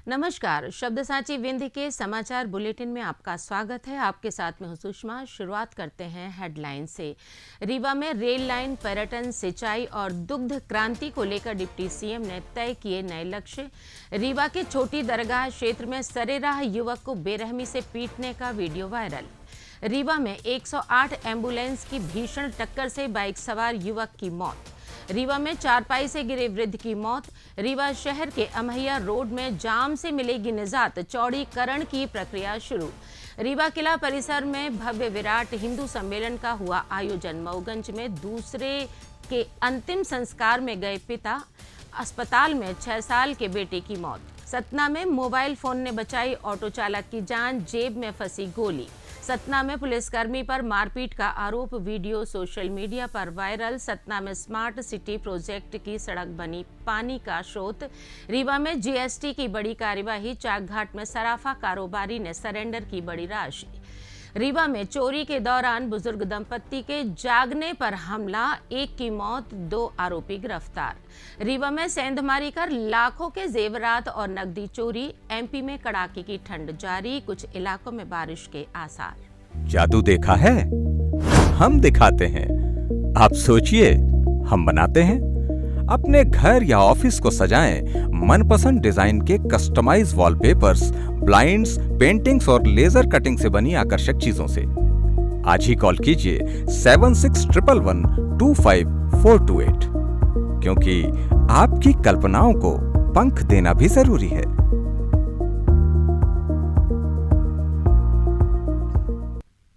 नमस्कार, शब्द साची विंध्य के समाचार बुलेटिन में आपका स्वागत है। आपके साथ में हूं सुषमा। शुरुआत करते हैं हेडलाइन से। रीवा में रेल लाइन, पर्यटन, सिंचाई और दुग्ध क्रांति को लेकर डिप्टी सीएम ने तय किए नए लक्ष्य। रीवा के छोटी दरगाह क्षेत्र में सरेराह युवक को बेरहमी से पीटने का वीडियो वायरल। रीवा में 108 एम्बुलेंस की भीषण टक्कर से बाइक सवार युवक की मौत। रीवा में चारपाई से गिरे वृद्ध की मौत। रीवा शहर के अमहैया रोड में जाम से मिलेगी निजात, चौड़ीकरण की प्रक्रिया शुरू। रीवा किला परिसर में भव्य विराट हिंदू सम्मेलन का हुआ आयोजन। मऊगंज में दूसरे के अंतिम संस्कार में गए पिता। अस्पताल में 6 साल के बेटे की मौत। सतना में मोबाइल फोन ने बचाई ऑटो चालक की जान, जेब में फंसी गोली। सतना में पुलिसकर्मी पर मारपीट का आरोप, वीडियो सोशल मीडिया पर वायरल। सतना में स्मार्ट सिटी प्रोजेक्ट की सड़क बनी पानी का स्रोत। रीवा में जीएसटी की बड़ी कार्यवाही। चाकघाट में सराफा कारोबारी ने सरेंडर की बड़ी राशि। रीवा में चोरी के दौरान बुजुर्ग दंपत्ति के जागने पर हमला, एक की मौत, 2 आरोपी गिरफ्तार। रीवा में सेंधमारी कर लाखों के जेवरात और नकदी चोरी। एमपी में कड़ाके की ठंड जारी, कुछ इलाकों में बारिश के आसार। जादू देखा है, हम दिखाते हैं। आप सोचिए, हम बनाते हैं। अपने घर या ऑफिस को सजाएं मनपसंद डिजाइन के कस्टमाइज वॉलपेपर्स, ब्लाइंड्स, पेंटिंग्स और लेजर कटिंग से बनी आकर्षक चीजों से। आज ही कॉल कीजिए 7611125428, क्योंकि आपकी कल्पनाओं को पंख देना भी जरूरी है।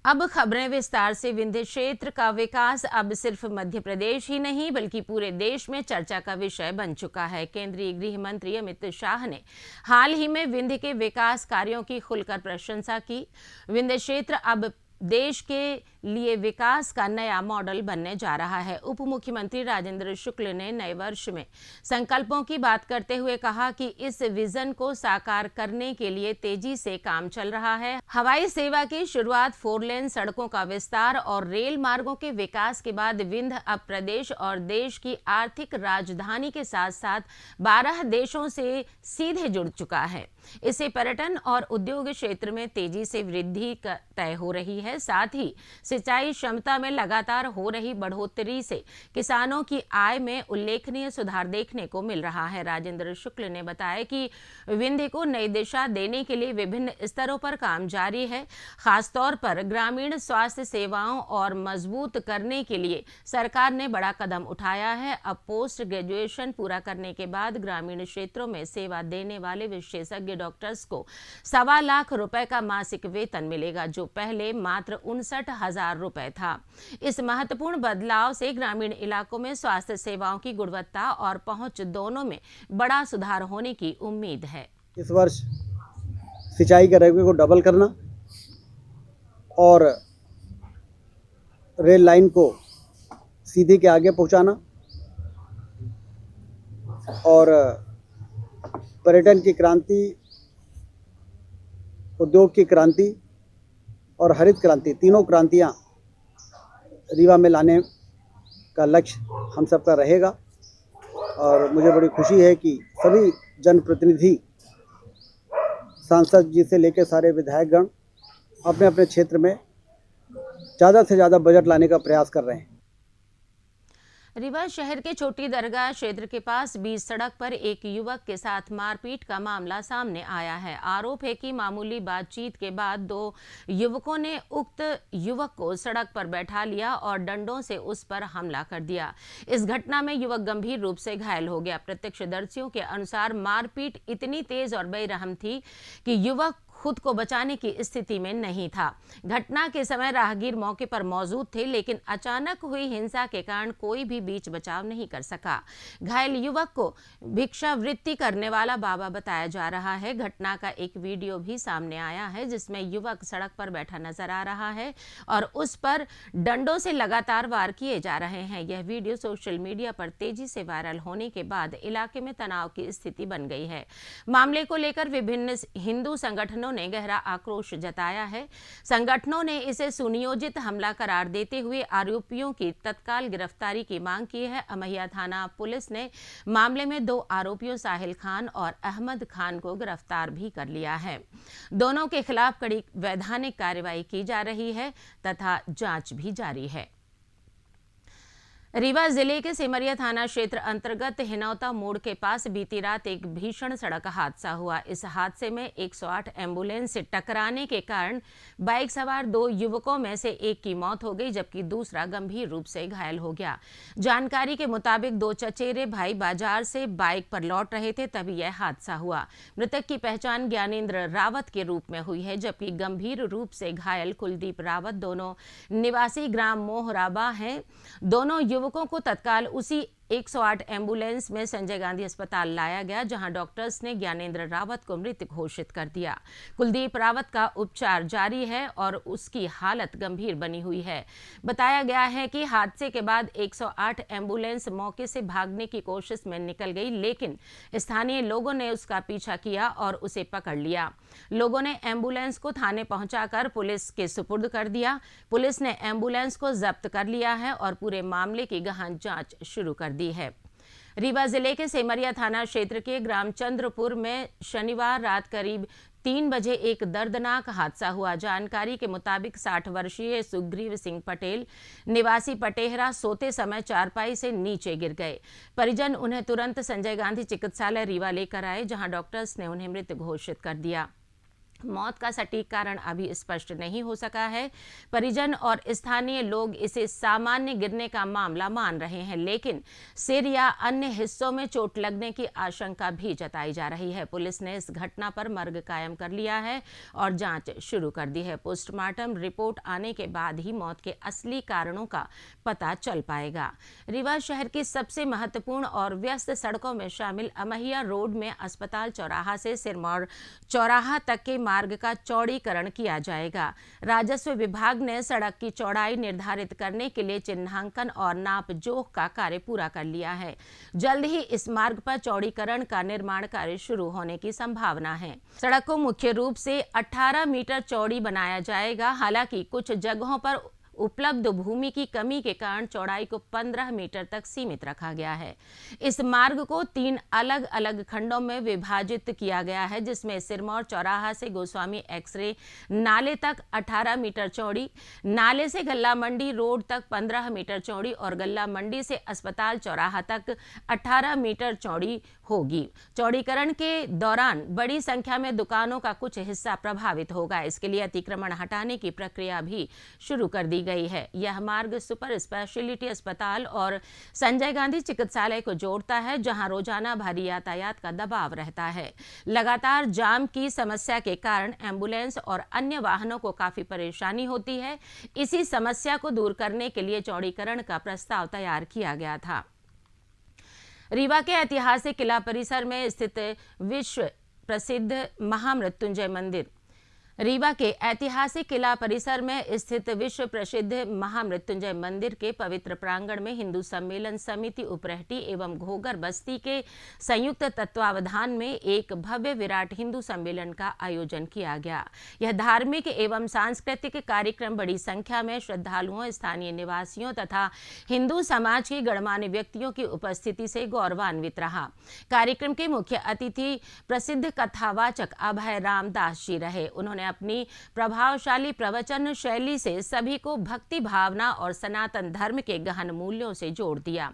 अब खबरें विस्तार से। विंध्य क्षेत्र का विकास अब सिर्फ मध्य प्रदेश ही नहीं बल्कि पूरे देश में चर्चा का विषय बन चुका है। केंद्रीय गृह मंत्री अमित शाह ने हाल ही में विंध्य के विकास कार्यों की खुलकर प्रशंसा की। विंध्य क्षेत्र अब देश के लिए विकास का नया मॉडल बनने जा रहा है। उप मुख्यमंत्री राजेंद्र शुक्ल ने नए वर्ष में संकल्पों की बात करते हुए कहा कि इस विजन को साकार करने के लिए तेजी से काम चल रहा है। हवाई सेवा की शुरुआत, 4 लेन सड़कों का विस्तार और रेल मार्गों के विकास के बाद विंध्य अब प्रदेश और देश की आर्थिक राजधानी के साथ साथ 12 देशों से सीधे जुड़ चुका है। इससे पर्यटन और उद्योग क्षेत्र में तेजी से वृद्धि तय हो रही है। साथ ही सिंचाई क्षमता में लगातार हो रही बढ़ोतरी से किसानों की आय में उल्लेखनीय सुधार देखने को मिल रहा है। राजेंद्र शुक्ल ने बताया कि विंध्य को नई दिशा देने के लिए विभिन्न स्तरों पर काम जारी है। खासतौर पर ग्रामीण स्वास्थ्य सेवाओं और मजबूत करने के लिए सरकार ने बड़ा कदम उठाया है। अब पोस्ट ग्रेजुएशन पूरा करने के बाद ग्रामीण क्षेत्रों में सेवा देने वाले विशेषज्ञ डॉक्टर्स को 1.25 लाख रुपए का मासिक वेतन मिलेगा, जो पहले मात्र 59,000 रुपए था। इस महत्वपूर्ण बदलाव से ग्रामीण इलाकों में स्वास्थ्य सेवाओं की गुणवत्ता और पहुंच दोनों में बड़ा सुधार होने की उम्मीद है। इस वर्ष सिंचाई के रकबे को डबल करना और रेल लाइन को सीधे के आगे पहुंचाना और पर्यटन की क्रांति, उद्योग की क्रांति और हरित क्रांति, तीनों क्रांतियां रीवा में लाने का लक्ष्य हम सबका रहेगा। और मुझे बड़ी खुशी है कि सभी जनप्रतिनिधि, सांसद जी से लेकर सारे विधायकगण अपने अपने क्षेत्र में ज़्यादा से ज़्यादा बजट लाने का प्रयास कर रहे हैं। रीवा शहर के छोटी दरगाह क्षेत्र के पास बीच सड़क पर एक युवक के साथ मारपीट का मामला सामने आया है। आरोप है कि मामूली बातचीत के बाद 2 युवकों ने उक्त युवक को सड़क पर बैठा लिया और डंडों से उस पर हमला कर दिया। इस घटना में युवक गंभीर रूप से घायल हो गया। प्रत्यक्षदर्शियों के अनुसार मारपीट इतनी तेज और बेरहम थी कि युवक खुद को बचाने की स्थिति में नहीं था। घटना के समय राहगीर मौके पर मौजूद थे, लेकिन अचानक हुई हिंसा के कारण कोई भी बीच बचाव नहीं कर सका। घायल युवक को भिक्षावृत्ति करने वाला बाबा बताया जा रहा है। घटना का एक वीडियो भी सामने आया है जिसमें युवक सड़क पर बैठा नजर आ रहा है और उस पर डंडों से लगातार वार किए जा रहे हैं। यह वीडियो सोशल मीडिया पर तेजी से वायरल होने के बाद इलाके में तनाव की स्थिति बन गई है। मामले को लेकर विभिन्न हिंदू संगठनों वालों ने गहरा आक्रोश जताया है। संगठनों ने इसे सुनियोजित हमला करार देते हुए आरोपियों की तत्काल गिरफ्तारी की मांग की है। अमैया थाना पुलिस ने मामले में 2 आरोपियों साहिल खान और अहमद खान को गिरफ्तार भी कर लिया है। दोनों के खिलाफ कड़ी वैधानिक कार्रवाई की जा रही है तथा जांच भी जारी है। रीवा जिले के सिमरिया थाना क्षेत्र अंतर्गत हिनौता मोड़ के पास बीती रात एक भीषण सड़क हादसा हुआ। इस हादसे में 108 एम्बुलेंस से टकराने के कारण बाइक सवार 2 युवकों में से एक की मौत हो गई, जबकि दूसरा गंभीर रूप से घायल हो गया। जानकारी के मुताबिक 2 चचेरे भाई बाजार से बाइक पर लौट रहे थे, तभी यह हादसा हुआ। मृतक की पहचान ज्ञानेंद्र रावत के रूप में हुई है, जबकि गंभीर रूप से घायल कुलदीप रावत दोनों निवासी ग्राम मोहराबा हैं। दोनों युवकों को तत्काल उसी 108 एम्बुलेंस में संजय गांधी अस्पताल लाया गया, जहां डॉक्टर्स ने ज्ञानेंद्र रावत को मृत घोषित कर दिया। कुलदीप रावत का उपचार जारी है और उसकी हालत गंभीर बनी हुई है। बताया गया है कि हादसे के बाद 108 एम्बुलेंस मौके से भागने की कोशिश में निकल गई, लेकिन स्थानीय लोगों ने उसका पीछा किया और उसे पकड़ लिया। लोगों ने एम्बुलेंस को थाने पहुंचाकर पुलिस के सुपुर्द कर दिया। पुलिस ने एम्बुलेंस को जब्त कर लिया है और पूरे मामले की गहन जांच शुरू कर दी है। रीवा जिले के सेमरिया थाना क्षेत्र के ग्राम चंद्रपुर में शनिवार रात करीब 3 बजे एक दर्दनाक हादसा हुआ। जानकारी के मुताबिक 60 वर्षीय सुग्रीव सिंह पटेल निवासी पटेहरा सोते समय चारपाई से नीचे गिर गए। परिजन उन्हें तुरंत संजय गांधी चिकित्सालय रीवा लेकर आए, जहां डॉक्टर्स ने उन्हें मृत घोषित कर दिया। मौत का सटीक कारण अभी स्पष्ट नहीं हो सका है। परिजन और स्थानीय लोग इसे सामान्य गिरने का मामला मान रहे हैं, लेकिन सिर या अन्य हिस्सों में चोट लगने की आशंका भी जताई जा रही है। पुलिस ने इस घटना पर मर्ग कायम कर लिया है और जांच शुरू कर दी है। पोस्टमार्टम रिपोर्ट आने के बाद ही मौत के असली कारणों का पता चल पाएगा। रीवा शहर की सबसे महत्वपूर्ण और व्यस्त सड़कों में शामिल अमैया रोड में अस्पताल चौराहा से सिरमौर चौराहा तक के मार्ग का चौड़ीकरण किया जाएगा। राजस्व विभाग ने सड़क की चौड़ाई निर्धारित करने के लिए चिन्हांकन और नाप जोख का कार्य पूरा कर लिया है। जल्द ही इस मार्ग पर चौड़ीकरण का निर्माण कार्य शुरू होने की संभावना है। सड़क को मुख्य रूप से 18 मीटर चौड़ी बनाया जाएगा। हालांकि कुछ जगहों पर उपलब्ध भूमि की कमी के कारण चौड़ाई को 15 मीटर तक सीमित रखा गया है। इस मार्ग को 3 अलग अलग खंडों में विभाजित किया गया है, जिसमें सिरमौर चौराहा से गोस्वामी एक्सरे नाले तक 18 मीटर चौड़ी, नाले से गल्ला मंडी रोड तक 15 मीटर चौड़ी और गल्ला मंडी से अस्पताल चौराहा तक 18 मीटर चौड़ी होगी। चौड़ीकरण के दौरान बड़ी संख्या में दुकानों का कुछ हिस्सा प्रभावित होगा। इसके लिए अतिक्रमण हटाने की प्रक्रिया भी शुरू कर दी गई है। यह मार्ग सुपर स्पेशलिटी अस्पताल और संजय गांधी चिकित्सालय को जोड़ता है, जहां रोजाना भारी यातायात का दबाव रहता है। लगातार जाम की समस्या के कारण एम्बुलेंस और अन्य वाहनों को काफी परेशानी होती है। इसी समस्या को दूर करने के लिए चौड़ीकरण का प्रस्ताव तैयार किया गया था। रीवा के ऐतिहासिक किला परिसर में स्थित विश्व प्रसिद्ध महामृत्युंजय मंदिर रीवा के ऐतिहासिक किला परिसर में स्थित विश्व प्रसिद्ध महामृत्युंजय मंदिर के पवित्र प्रांगण में हिंदू सम्मेलन समिति उपरहटी एवं घोगर बस्ती के संयुक्त तत्वावधान में एक भव्य विराट हिंदू सम्मेलन का आयोजन किया गया। यह धार्मिक एवं सांस्कृतिक कार्यक्रम बड़ी संख्या में श्रद्धालुओं, स्थानीय निवासियों तथा हिंदू समाज के गणमान्य व्यक्तियों की उपस्थिति से गौरवान्वित रहा। कार्यक्रम के मुख्य अतिथि प्रसिद्ध कथावाचक अभय रामदास जी रहे। उन्होंने अपनी प्रभावशाली प्रवचन शैली से सभी को भक्ति भावना और सनातन धर्म के गहन मूल्यों से जोड़ दिया।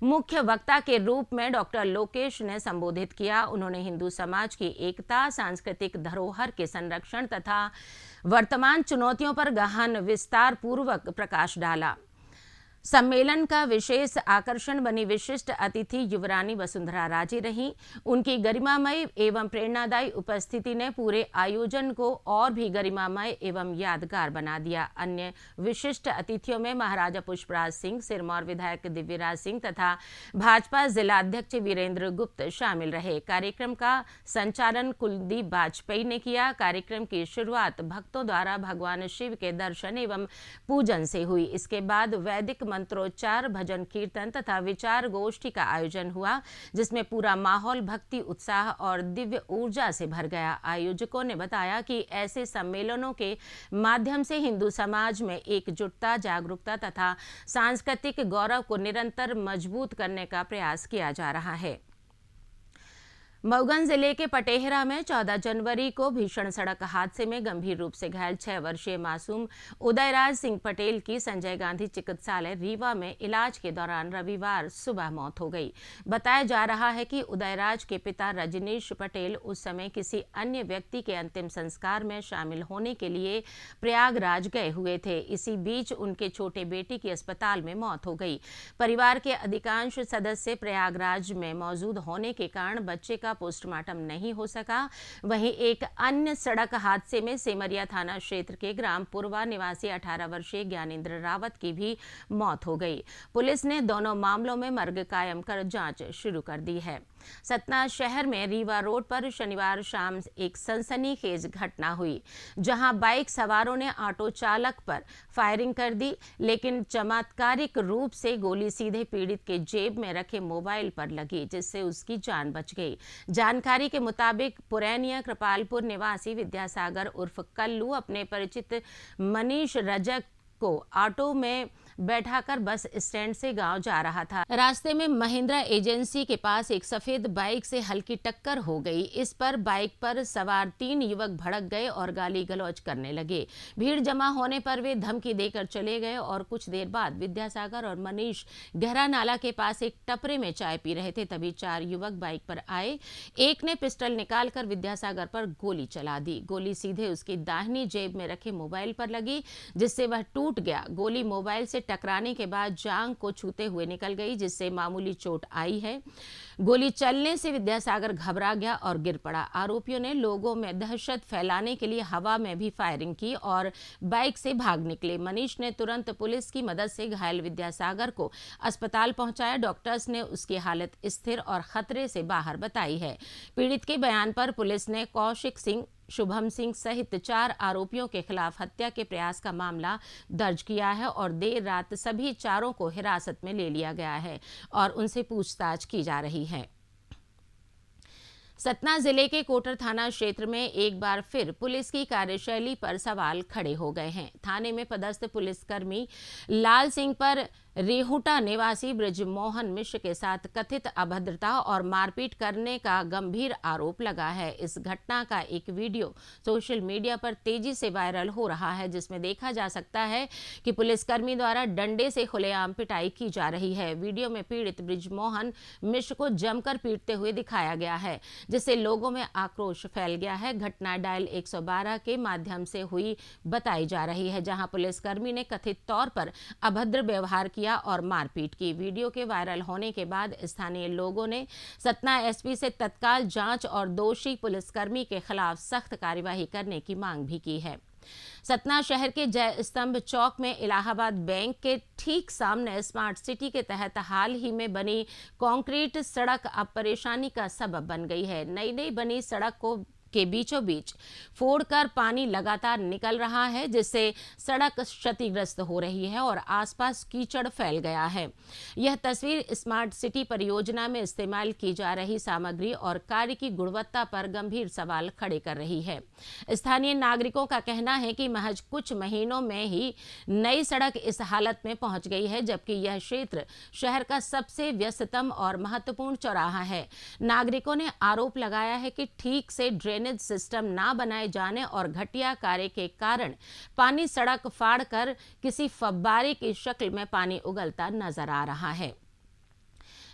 मुख्य वक्ता के रूप में डॉक्टर लोकेश ने संबोधित किया। उन्होंने हिंदू समाज की एकता, सांस्कृतिक धरोहर के संरक्षण तथा वर्तमान चुनौतियों पर गहन विस्तार पूर्वक प्रकाश डाला। सम्मेलन का विशेष आकर्षण बनी विशिष्ट अतिथि युवरानी वसुंधरा राजे रहीं। उनकी गरिमामय एवं प्रेरणादायी उपस्थिति ने पूरे आयोजन को और भी गरिमामय एवं यादगार बना दिया। अन्य विशिष्ट अतिथियों में महाराजा पुष्पराज सिंह, सिरमौर विधायक दिव्यराज सिंह तथा भाजपा जिलाध्यक्ष वीरेंद्र गुप्त शामिल रहे। कार्यक्रम का संचालन कुलदीप वाजपेयी ने किया। कार्यक्रम की शुरुआत भक्तों द्वारा भगवान शिव के दर्शन एवं पूजन से हुई। इसके बाद वैदिक मंत्रोच्चार, भजन कीर्तन तथा विचार गोष्ठी का आयोजन हुआ, जिसमें पूरा माहौल भक्ति, उत्साह और दिव्य ऊर्जा से भर गया। आयोजकों ने बताया कि ऐसे सम्मेलनों के माध्यम से हिंदू समाज में एकजुटता, जागरूकता तथा सांस्कृतिक गौरव को निरंतर मजबूत करने का प्रयास किया जा रहा है। मऊगंज जिले के पटेहरा में 14 जनवरी को भीषण सड़क हादसे में गंभीर रूप से घायल 6 वर्षीय मासूम उदयराज सिंह पटेल की संजय गांधी चिकित्सालय रीवा में इलाज के दौरान रविवार सुबह मौत हो गई। बताया जा रहा है कि उदयराज के पिता रजनीश पटेल उस समय किसी अन्य व्यक्ति के अंतिम संस्कार में शामिल होने के लिए प्रयागराज गए हुए थे। इसी बीच उनके छोटे बेटे की अस्पताल में मौत हो गई। परिवार के अधिकांश सदस्य प्रयागराज में मौजूद होने के कारण बच्चे का पोस्टमार्टम नहीं हो सका। वहीं एक अन्य सड़क हादसे में सेमरिया थाना क्षेत्र के ग्राम पुरवा निवासी 18 वर्षीय ज्ञानेंद्र रावत की भी मौत हो गई। पुलिस ने दोनों मामलों में मर्ग कायम कर जांच शुरू कर दी है। सतना शहर में रीवा रोड पर शनिवार शाम एक सनसनीखेज घटना हुई, जहां बाइक सवारों ने ऑटो चालक पर फायरिंग कर दी, लेकिन चमत्कारिक रूप से गोली सीधे पीड़ित के जेब में रखे मोबाइल पर लगी, जिससे उसकी जान बच गई। जानकारी के मुताबिक पुरैनिया कृपालपुर निवासी विद्यासागर उर्फ कल्लू अपने परिचित मनीष रजक को ऑटो में बैठाकर बस स्टैंड से गांव जा रहा था। रास्ते में महिंद्रा एजेंसी के पास एक सफेद बाइक से हल्की टक्कर हो गई। इस पर बाइक पर सवार 3 युवक भड़क गए और गाली गलौज करने लगे। भीड़ जमा होने पर वे धमकी देकर चले गए और कुछ देर बाद विद्यासागर और मनीष गहरा नाला के पास एक टपरे में चाय पी रहे थे। तभी 4 युवक बाइक पर आए। एक ने पिस्टल निकालकर विद्यासागर पर गोली चला दी। गोली सीधे उसकी दाहिनी जेब में रखे मोबाइल पर लगी, जिससे वह टूट गया। गोली मोबाइल से टकराने के बाद जांघ को छूते हुए निकल गई, जिससे मामूली चोट आई है। गोली चलने से विद्यासागर घबरा गया और गिर पड़ा। आरोपियों ने लोगों में दहशत फैलाने के लिए हवा में भी फायरिंग की और बाइक से भाग निकले। मनीष ने तुरंत पुलिस की मदद से घायल विद्यासागर को अस्पताल पहुंचाया। डॉक्टर्स ने उसकी हालत स्थिर और खतरे से बाहर बताई है। पीड़ित के बयान पर पुलिस ने कौशिक सिंह, शुभम सिंह सहित 4 आरोपियों के खिलाफ हत्या के प्रयास का मामला दर्ज किया है और देर रात सभी चारों को हिरासत में ले लिया गया है और उनसे पूछताछ की जा रही है। सतना जिले के कोटर थाना क्षेत्र में एक बार फिर पुलिस की कार्यशैली पर सवाल खड़े हो गए हैं। थाने में पदस्थ पुलिसकर्मी लाल सिंह पर रेहुटा निवासी ब्रिजमोहन मिश्र के साथ कथित अभद्रता और मारपीट करने का गंभीर आरोप लगा है। इस घटना का एक वीडियो सोशल मीडिया पर तेजी से वायरल हो रहा है, जिसमें देखा जा सकता है कि पुलिसकर्मी द्वारा डंडे से खुलेआम पिटाई की जा रही है। वीडियो में पीड़ित ब्रिजमोहन मिश्र को जमकर पीटते हुए दिखाया गया है, जिससे लोगों में आक्रोश फैल गया है। घटना डायल 112 के माध्यम से हुई बताई जा रही है, जहां पुलिसकर्मी ने कथित तौर पर अभद्र व्यवहार किया और मारपीट की। वीडियो के वायरल होने के बाद स्थानीय लोगों ने सतना एसपी से तत्काल जांच और दोषी पुलिसकर्मी के खिलाफ सख्त कार्यवाही करने की मांग भी की है। सतना शहर के जय स्तंभ चौक में इलाहाबाद बैंक के ठीक सामने स्मार्ट सिटी के तहत हाल ही में बनी कंक्रीट सड़क अब परेशानी का सबब बन गई है। नई बनी सड़क को के बीचों बीच फोड़कर पानी लगातार निकल रहा है, जिससे सड़क क्षतिग्रस्त हो रही है और आसपास कीचड़ फैल गया है। यह तस्वीर स्मार्ट सिटी परियोजना में इस्तेमाल की जा रही सामग्री और कार्य की गुणवत्ता पर गंभीर सवाल खड़े कर रही है। स्थानीय नागरिकों का कहना है कि महज कुछ महीनों में ही नई सड़क इस हालत में पहुंच गई है, जबकि यह क्षेत्र शहर का सबसे व्यस्ततम और महत्वपूर्ण चौराहा है। नागरिकों ने आरोप लगाया है कि ठीक से ड्रेनेज सिस्टम ना बनाए जाने और घटिया कार्य के कारण पानी सड़क फाड़कर किसी फव्वारे की शक्ल में पानी उगलता नजर आ रहा है।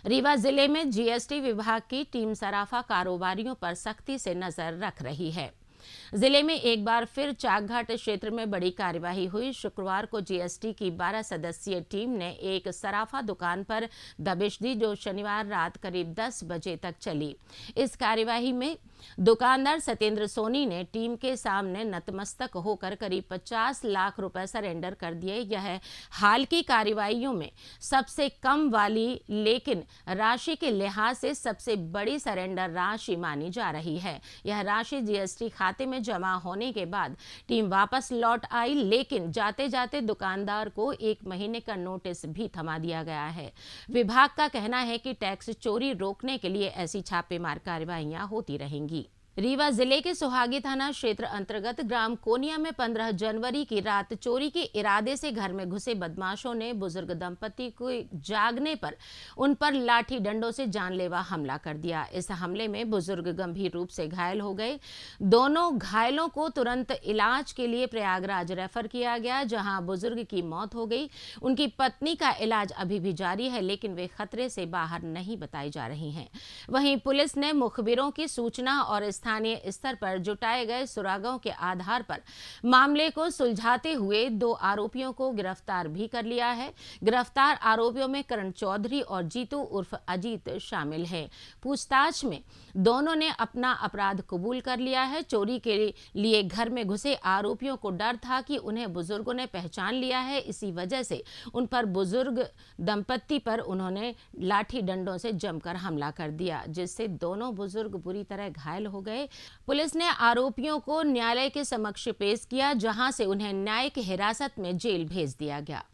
रीवा जिले में जीएसटी विभाग की टीम सराफा कारोबारियों पर सख्ती से नजर रख रही है। जिले में एक बार फिर चाकघाट क्षेत्र में बड़ी कार्यवाही हुई। शुक्रवार को जीएसटी की 12 सदस्यीय टीम ने एक सराफा दुकान पर दबिश दी, जो शनिवार रात करीब 10 बजे तक चली। इस कार्यवाही में दुकानदार सत्येंद्र सोनी ने टीम के सामने नतमस्तक होकर करीब 50 लाख रुपए सरेंडर कर दिए। यह हाल की कार्रवाइयों में सबसे कम वाली लेकिन राशि के लिहाज से सबसे बड़ी सरेंडर राशि मानी जा रही है। यह राशि जीएसटी खाते खाते में जमा होने के बाद टीम वापस लौट आई, लेकिन जाते जाते दुकानदार को 1 महीने का नोटिस भी थमा दिया गया है। विभाग का कहना है कि टैक्स चोरी रोकने के लिए ऐसी छापेमार कार्रवाइयां होती रहेंगी। रीवा जिले के सुहागी थाना क्षेत्र अंतर्गत ग्राम कोनिया में 15 जनवरी की रात चोरी के इरादे से घर में घुसे बदमाशों ने बुजुर्ग दंपति को जागने पर उन पर लाठी डंडों से जानलेवा हमला कर दिया। इस हमले में बुजुर्ग गंभीर रूप से घायल हो गए। दोनों घायलों को तुरंत इलाज के लिए प्रयागराज रेफर किया गया, जहां बुजुर्ग की मौत हो गई। उनकी पत्नी का इलाज अभी भी जारी है, लेकिन वे खतरे से बाहर नहीं बताई जा रही हैं। वहीं पुलिस ने मुखबिरों की सूचना और स्थानीय स्तर पर जुटाए गए सुरागों के आधार पर मामले को सुलझाते हुए 2 आरोपियों को गिरफ्तार भी कर लिया है। गिरफ्तार आरोपियों में करण चौधरी और जीतू उर्फ अजीत शामिल है। पूछताछ में दोनों ने अपना अपराध कबूल कर लिया है। चोरी के लिए घर में घुसे आरोपियों को डर था कि उन्हें बुजुर्गों ने पहचान लिया है, इसी वजह से उन पर बुजुर्ग दंपत्ति पर उन्होंने लाठी डंडों से जमकर हमला कर दिया, जिससे दोनों बुजुर्ग बुरी तरह घायल हो गए। पुलिस ने आरोपियों को न्यायालय के समक्ष पेश किया, जहां से उन्हें न्यायिक हिरासत में जेल भेज दिया गया।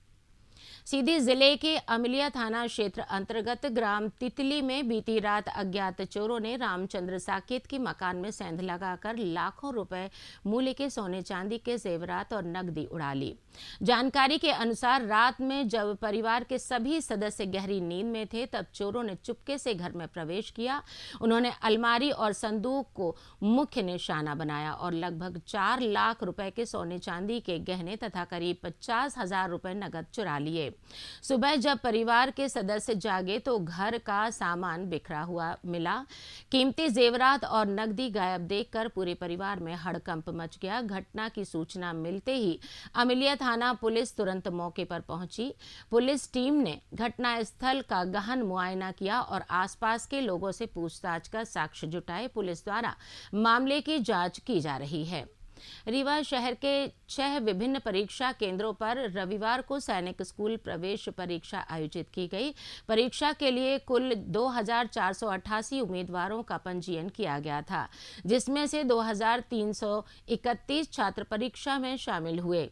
सीधी जिले के अमलिया थाना क्षेत्र अंतर्गत ग्राम तितली में बीती रात अज्ञात चोरों ने रामचंद्र साकेत के मकान में सेंध लगाकर लाखों रुपए मूल्य के सोने चांदी के जेवरात और नकदी उड़ा ली। जानकारी के अनुसार रात में जब परिवार के सभी सदस्य गहरी नींद में थे, तब चोरों ने चुपके से घर में प्रवेश किया। उन्होंने अलमारी और संदूक को मुख्य निशाना बनाया और लगभग 4 लाख रुपए के सोने चांदी के गहने तथा करीब 50,000 रुपए नकद चुरा लिए। सुबह जब परिवार के सदस्य जागे तो घर का सामान बिखरा हुआ मिला। कीमती जेवरात और नकदी गायब देखकर पूरे परिवार में हड़कंप मच गया। घटना की सूचना मिलते ही अमलिया थाना पुलिस तुरंत मौके पर पहुंची। पुलिस टीम ने घटनास्थल का गहन मुआयना किया और आसपास के लोगों से पूछताछ कर साक्ष्य जुटाए। पुलिस द्वारा मामले की जांच की जा रही है। रीवा शहर के 6 विभिन्न परीक्षा केंद्रों पर रविवार को सैनिक स्कूल प्रवेश परीक्षा आयोजित की गई। परीक्षा के लिए कुल 2,488 उम्मीदवारों का पंजीयन किया गया था, जिसमें से 2,331 छात्र परीक्षा में शामिल हुए,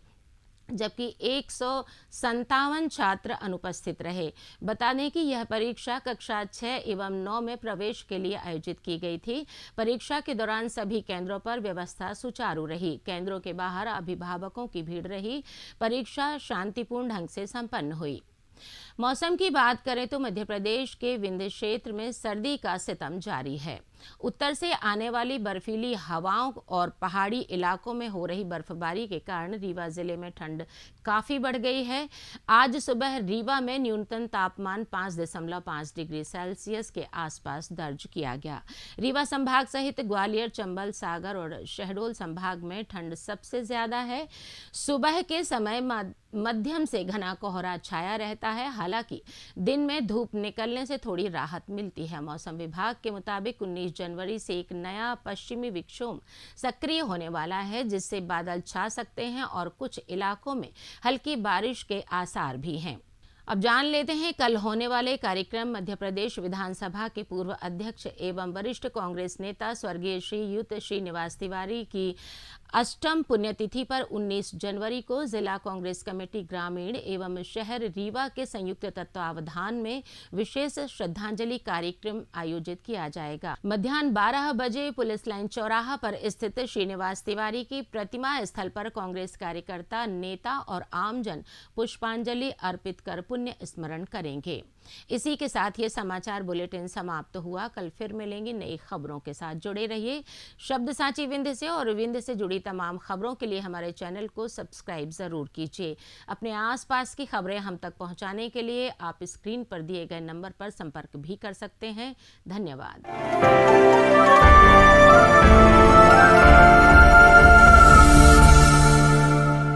जबकि 157 छात्र अनुपस्थित रहे। बता दें कि यह परीक्षा कक्षा 6 एवं 9 में प्रवेश के लिए आयोजित की गई थी। परीक्षा के दौरान सभी केंद्रों पर व्यवस्था सुचारू रही। केंद्रों के बाहर अभिभावकों की भीड़ रही। परीक्षा शांतिपूर्ण ढंग से संपन्न हुई। मौसम की बात करें तो मध्य प्रदेश के विंध्य क्षेत्र में सर्दी का सितम जारी है। उत्तर से आने वाली बर्फीली हवाओं और पहाड़ी इलाकों में हो रही बर्फबारी के कारण रीवा जिले में ठंड काफी बढ़ गई है। आज सुबह रीवा में न्यूनतम तापमान 5.5 डिग्री सेल्सियस के आसपास दर्ज किया गया। रीवा संभाग सहित ग्वालियर, चंबल, सागर और शहडोल संभाग में ठंड सबसे ज्यादा है। सुबह के समय मध्यम से घना कोहरा छाया रहता है। हालांकि दिन में धूप निकलने से थोड़ी राहत मिलती है। मौसम विभाग के मुताबिक 19 जनवरी से एक नया पश्चिमी विक्षोभ सक्रिय होने वाला है, जिससे बादल छा सकते हैं और कुछ इलाकों में हल्की बारिश के आसार भी हैं। अब जान लेते हैं कल होने वाले कार्यक्रम। मध्य प्रदेश विधानसभा के पूर्व अध्यक्ष एवं वरिष्ठ कांग्रेस नेता स्वर्गीय श्रीयुत श्रीनिवास तिवारी की अष्टम पुण्यतिथि पर 19 जनवरी को जिला कांग्रेस कमेटी ग्रामीण एवं शहर रीवा के संयुक्त तत्वावधान में विशेष श्रद्धांजलि कार्यक्रम आयोजित किया जाएगा। मध्याह्न 12 बजे पुलिस लाइन चौराहा पर स्थित श्रीनिवास तिवारी की प्रतिमा स्थल पर कांग्रेस कार्यकर्ता, नेता और आमजन पुष्पांजलि अर्पित कर पुण्य स्मरण करेंगे। इसी के साथ ये समाचार बुलेटिन समाप्त हुआ। कल फिर मिलेंगे नई खबरों के साथ। जुड़े रहिए शब्द साची विंध्य से, और विंध्य से जुड़ी तमाम खबरों के लिए हमारे चैनल को सब्सक्राइब जरूर कीजिए। अपने आसपास की खबरें हम तक पहुंचाने के लिए आप स्क्रीन पर दिए गए नंबर पर संपर्क भी कर सकते हैं। धन्यवाद।